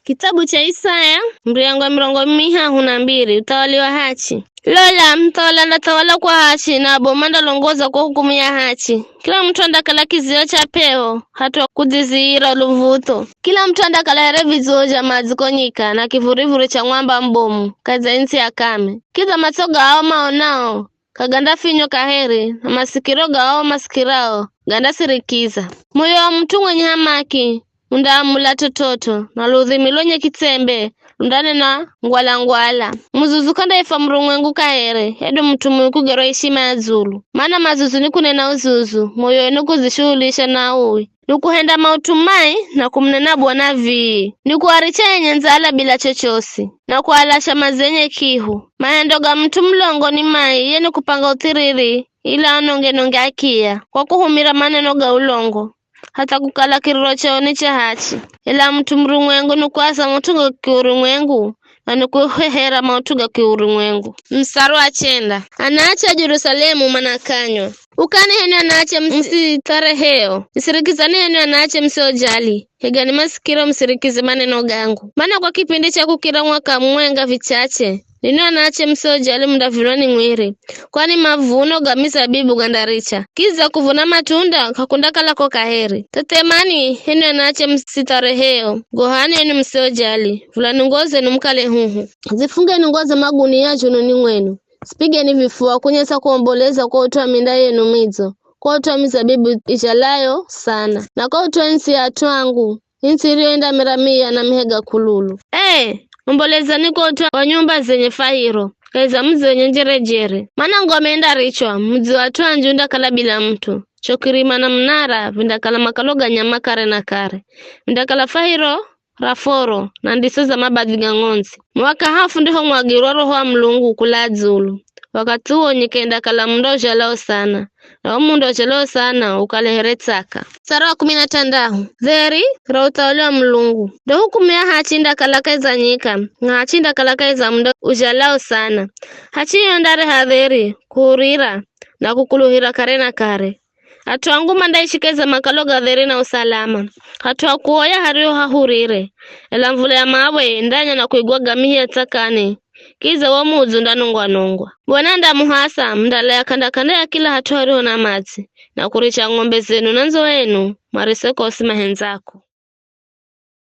Kitabu cha Isaya mriango 22 utawaliwa hachi. Lola mtawala ndatawala kwa hachi na bomanda longoza kwa hukumu ya hachi. Kila mtu andakala kizio cha peo hatu kudziziira luvuto. Kila mtu andakala revizo ja mazikonyika na kivurivuri cha mwamba mbomu kaza insi ya kame. Kiza matoga hao maonao kaganda finyo kaheri na masikiroga hao masikirao ganda sirikiza. Moyo wa mtu mwenye hamaki undamula tototo na ludhimilonye kitembe undane na ngwala muzuzu kanda ifa mrungwengu kahere hedu mtu mwikugero heshima ya Zulu maana mazuzu ni kunena uzuzu moyo enu kuzishuhulisha na uwi nukuhenda mautumai na kumnena bwana vii nikuaricha yenye nzala bila chochosi na kualasha mazenye kihu maendoga mtu mlongo ni mai yenu kupanga utiriri ila nonge akia kwa kuhumira maneno ga ulongo hata kukala kiriro chaoni cha hachi ila mtu mrungwengu nukwasa mautuga kiurungwengu na nukuhehera mautuga kiurungwengu. Msaru wa 9 anaacha Jerusalemu manakanywa ukani henu anaacha msitareheo msirikizani henu anaacha msiojali hegani masikiro msirikize maneno gangu maana kwa kipindi cha kukira mwaka mwenga vichache nino anaache msiojali mdaviloni mwiri kwani mavuno gamisa bibu gandaricha kiza kuvuna matunda kakundakala kwa kaheri tatemani henu anaache msitareheo gohani henu msiojali vulani ngoze numkale huhu zifunge ngoze maguni ya junoni mwenu sipige ni vifua kunyesa kuomboleza kwa utoa minda yenu mizo kwa utoa mizabibu ijalayo sana na kwa utoa nsi ya twangu insi iliyoenda miramia na mihega kululu omboleza niko utoa wa nyumba zenye fahiro kaiza mzi wenye njerejere mana ngome enda richwa mzi watu anjunda kala bila mtu chokirima na mnara vindakala makaloga nyama kare na kare vindakala fahiro raforo na ndisoza mabadhiga ngonzi mwaka hafu ndiho mwagirwa roho wa mlungu kula Zulu wakati huo nyikenda kala mndo jalao sana na mundo jalao sana ukaleheretsaka. Sara 16 dheri rautawaliwa mlungu ndo hukumia hachinda kalaka za nyika na hachinda kalaka za mndo ujalao sana hachi yondare hadheri kuhurira na kukuluhira kare na kare hatu wangu mandaishikeza makaloga dheri na usalama hatu wakuoya hario hahurire ela mvule ya mawe ndanya na kuigwa gamihi takane kiza wa muzu ndanungwa bwana muhasa mdala ya kanda ya kila hatu hario na mazi na kuricha ng'ombe zenu nanzo wenu mariseko osima henzako.